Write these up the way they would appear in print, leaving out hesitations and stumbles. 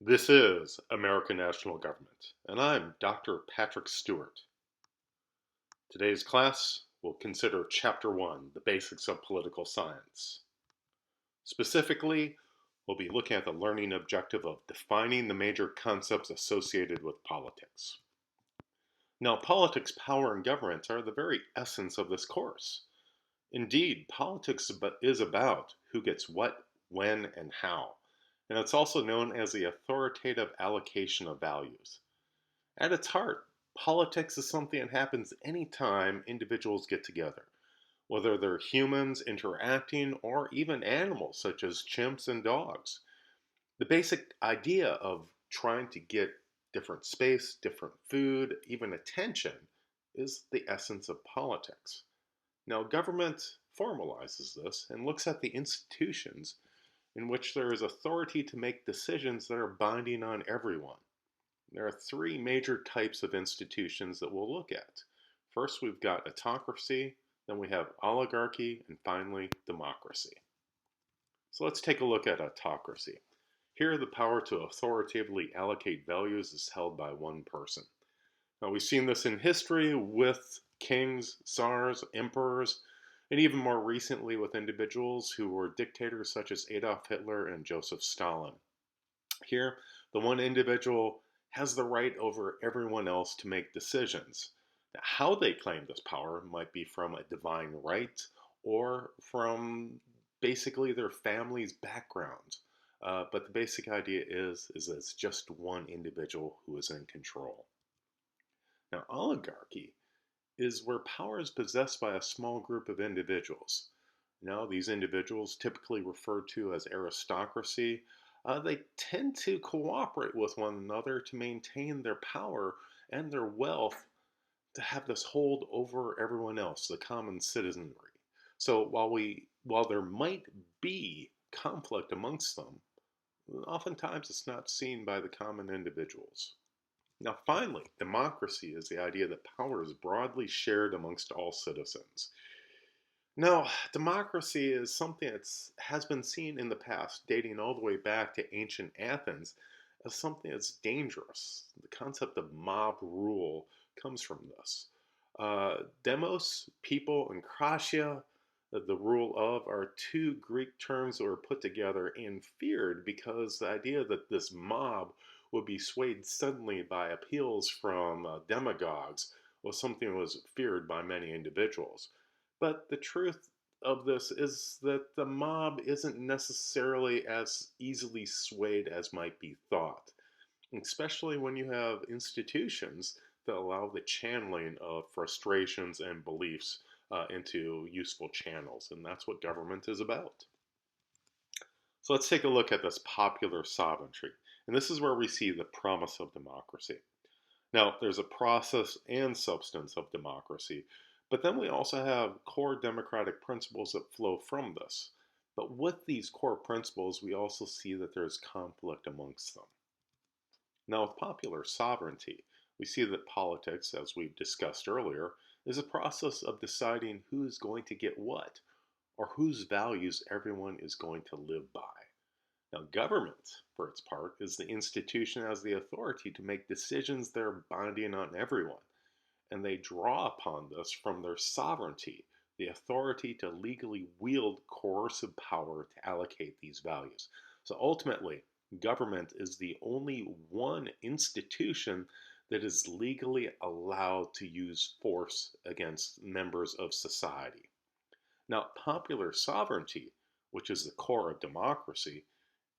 This is American National Government, and I'm Dr. Patrick Stewart. Today's class will consider Chapter 1, the basics of political science. Specifically, we'll be looking at the learning objective of defining the major concepts associated with politics. Now, politics, power, and government are the very essence of this course. Indeed, politics is about who gets what, when, and how, and it's also known as the authoritative allocation of values. At its heart, politics is something that happens anytime individuals get together, whether they're humans interacting or even animals such as chimps and dogs. The basic idea of trying to get different space, different food, even attention is the essence of politics. Now, government formalizes this and looks at the institutions in which there is authority to make decisions that are binding on everyone. There are three major types of institutions that we'll look at. First, we've got autocracy, then we have oligarchy, and finally, democracy. So let's take a look at autocracy. Here, the power to authoritatively allocate values is held by one person. Now, we've seen this in history with kings, tsars, emperors, and even more recently with individuals who were dictators such as Adolf Hitler and Joseph Stalin. Here, the one individual has the right over everyone else to make decisions. Now, how they claim this power might be from a divine right or from basically their family's background. But the basic idea is that it's just one individual who is in control. Now, oligarchy is where power is possessed by a small group of individuals. Now, these individuals, typically referred to as aristocracy, they tend to cooperate with one another to maintain their power and their wealth to have this hold over everyone else, the common citizenry. So while there might be conflict amongst them, oftentimes it's not seen by the common individuals. Now, finally, democracy is the idea that power is broadly shared amongst all citizens. Now, democracy is something that has been seen in the past, dating all the way back to ancient Athens, as something that's dangerous. The concept of mob rule comes from this. Demos, people, and kratia, the rule of, are two Greek terms that were put together and feared because the idea that this mob would be swayed suddenly by appeals from demagogues was something that was feared by many individuals. But the truth of this is that the mob isn't necessarily as easily swayed as might be thought, especially when you have institutions that allow the channeling of frustrations and beliefs into useful channels, and that's what government is about. So let's take a look at this popular sovereignty, and this is where we see the promise of democracy. Now, there's a process and substance of democracy, but then we also have core democratic principles that flow from this. But with these core principles, we also see that there's conflict amongst them. Now, with popular sovereignty, we see that politics, as we've discussed earlier, is a process of deciding who is going to get what, or whose values everyone is going to live by. Now, government, for its part, is the institution that has the authority to make decisions that are binding on everyone, and they draw upon this from their sovereignty, the authority to legally wield coercive power to allocate these values. So ultimately, government is the only one institution that is legally allowed to use force against members of society. Now, popular sovereignty, which is the core of democracy,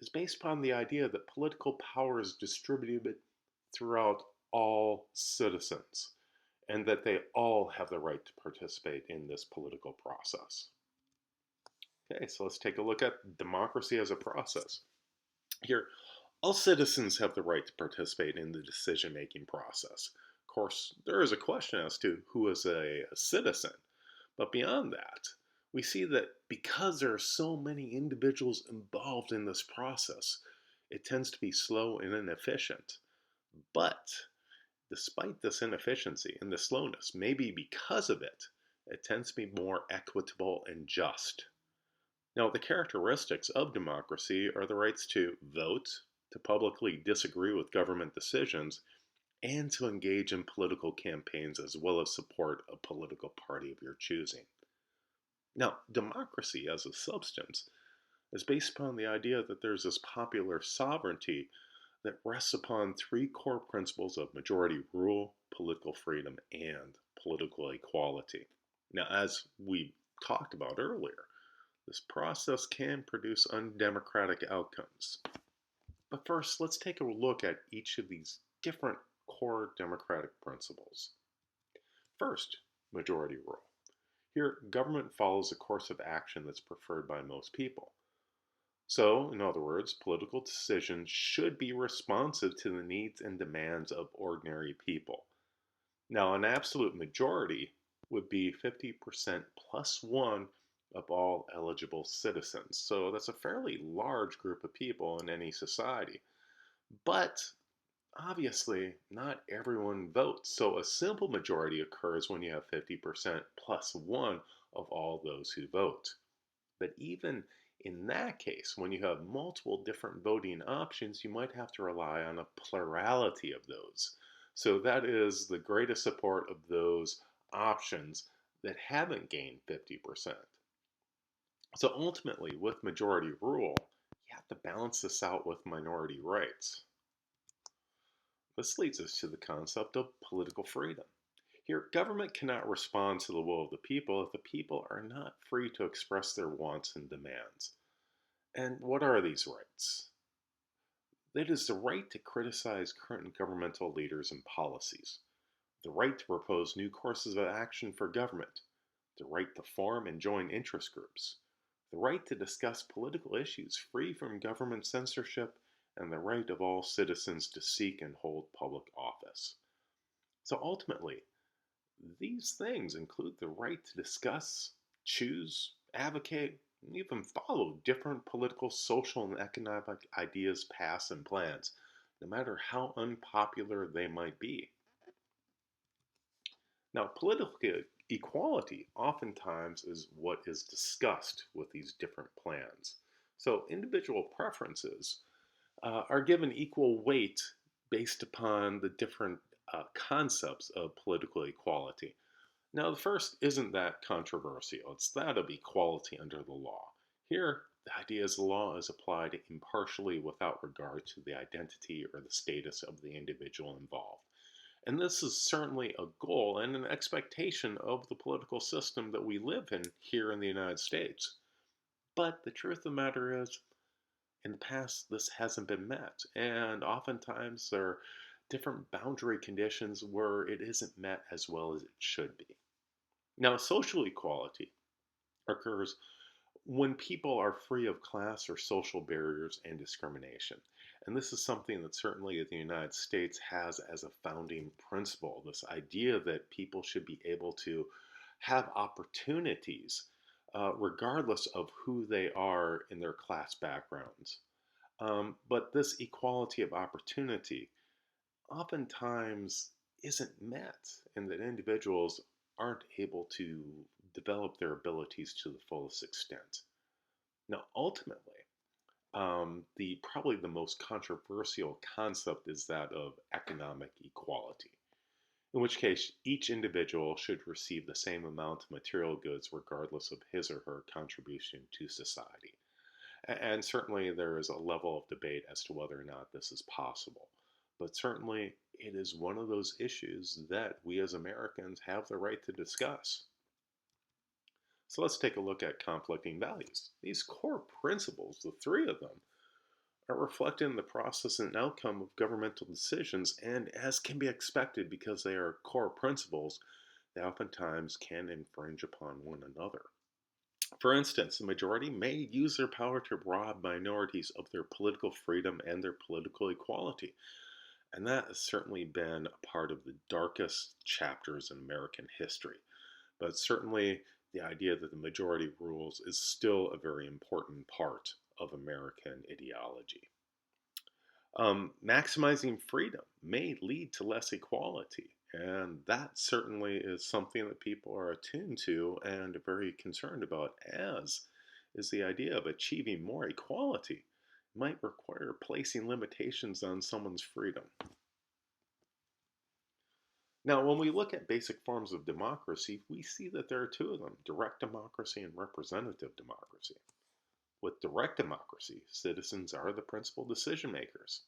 is based upon the idea that political power is distributed throughout all citizens and that they all have the right to participate in this political process. Okay, so let's take a look at democracy as a process. Here, all citizens have the right to participate in the decision making process. Of course, there is a question as to who is a citizen, but beyond that, we see that because there are so many individuals involved in this process, it tends to be slow and inefficient. But despite this inefficiency and the slowness, maybe because of it, it tends to be more equitable and just. Now, the characteristics of democracy are the rights to vote, to publicly disagree with government decisions, and to engage in political campaigns as well as support a political party of your choosing. Now, democracy as a substance is based upon the idea that there's this popular sovereignty that rests upon three core principles of majority rule, political freedom, and political equality. Now, as we talked about earlier, this process can produce undemocratic outcomes. But first, let's take a look at each of these different core democratic principles. First, majority rule. Here, government follows a course of action that's preferred by most people. So, in other words, political decisions should be responsive to the needs and demands of ordinary people. Now, an absolute majority would be 50% plus one of all eligible citizens. So that's a fairly large group of people in any society. But obviously, not everyone votes. So a simple majority occurs when you have 50% plus one of all those who vote. But even in that case, when you have multiple different voting options, you might have to rely on a plurality of those. So that is the greatest support of those options that haven't gained 50%. So ultimately, with majority rule, you have to balance this out with minority rights. This leads us to the concept of political freedom. Here, government cannot respond to the will of the people if the people are not free to express their wants and demands. And what are these rights? It is the right to criticize current governmental leaders and policies, the right to propose new courses of action for government, the right to form and join interest groups, the right to discuss political issues free from government censorship, and the right of all citizens to seek and hold public office. So ultimately, these things include the right to discuss, choose, advocate, and even follow different political, social, and economic ideas, paths, and plans, no matter how unpopular they might be. Now, political equality oftentimes is what is discussed with these different plans. So, individual preferences are given equal weight based upon the different concepts of political equality. Now, the first isn't that controversial. It's that of equality under the law. Here, the idea is the law is applied impartially without regard to the identity or the status of the individual involved. And this is certainly a goal and an expectation of the political system that we live in here in the United States. But the truth of the matter is, in the past, this hasn't been met. And oftentimes, there are different boundary conditions where it isn't met as well as it should be. Now, social equality occurs when people are free of class or social barriers and discrimination. And this is something that certainly the United States has as a founding principle, this idea that people should be able to have opportunities regardless of who they are in their class backgrounds. But this equality of opportunity oftentimes isn't met, and that individuals aren't able to develop their abilities to the fullest extent. Now, ultimately, the probably the most controversial concept is that of economic equality, in which case each individual should receive the same amount of material goods regardless of his or her contribution to society. And certainly there is a level of debate as to whether or not this is possible. But certainly it is one of those issues that we as Americans have the right to discuss. So let's take a look at conflicting values. These core principles, the three of them, are reflected in the process and outcome of governmental decisions, and as can be expected because they are core principles, they oftentimes can infringe upon one another. For instance, the majority may use their power to rob minorities of their political freedom and their political equality. And that has certainly been a part of the darkest chapters in American history. But certainly, the idea that the majority rules is still a very important part of American ideology. Maximizing freedom may lead to less equality, and that certainly is something that people are attuned to and very concerned about, as is the idea of achieving more equality might require placing limitations on someone's freedom. Now, when we look at basic forms of democracy, we see that there are two of them: direct democracy and representative democracy. With direct democracy, citizens are the principal decision makers,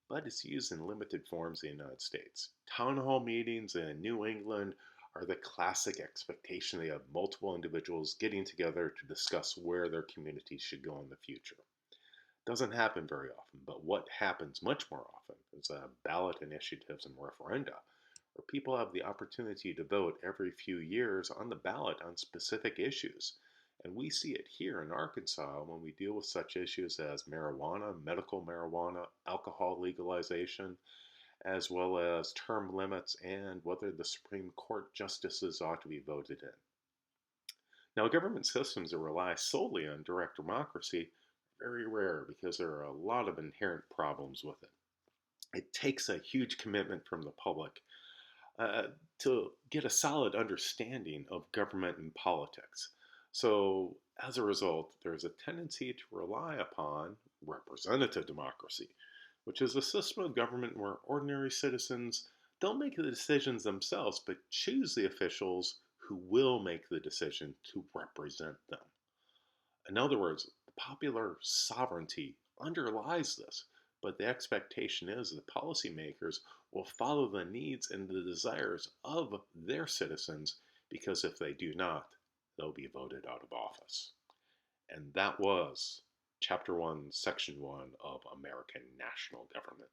but it's used in limited forms in the United States. Town hall meetings in New England are the classic expectation they have multiple individuals getting together to discuss where their community should go in the future. Doesn't happen very often, but what happens much more often is ballot initiatives and referenda, where people have the opportunity to vote every few years on the ballot on specific issues. And we see it here in Arkansas when we deal with such issues as marijuana, medical marijuana, alcohol legalization, as well as term limits and whether the Supreme Court justices ought to be voted in. Now, government systems that rely solely on direct democracy are very rare because there are a lot of inherent problems with it. It takes a huge commitment from the public uh, to get a solid understanding of government and politics. So, as a result, there's a tendency to rely upon representative democracy, which is a system of government where ordinary citizens don't make the decisions themselves, but choose the officials who will make the decision to represent them. In other words, popular sovereignty underlies this, but the expectation is that policymakers will follow the needs and the desires of their citizens, because if they do not, they'll be voted out of office. And that was Chapter 1, Section 1 of American National Government.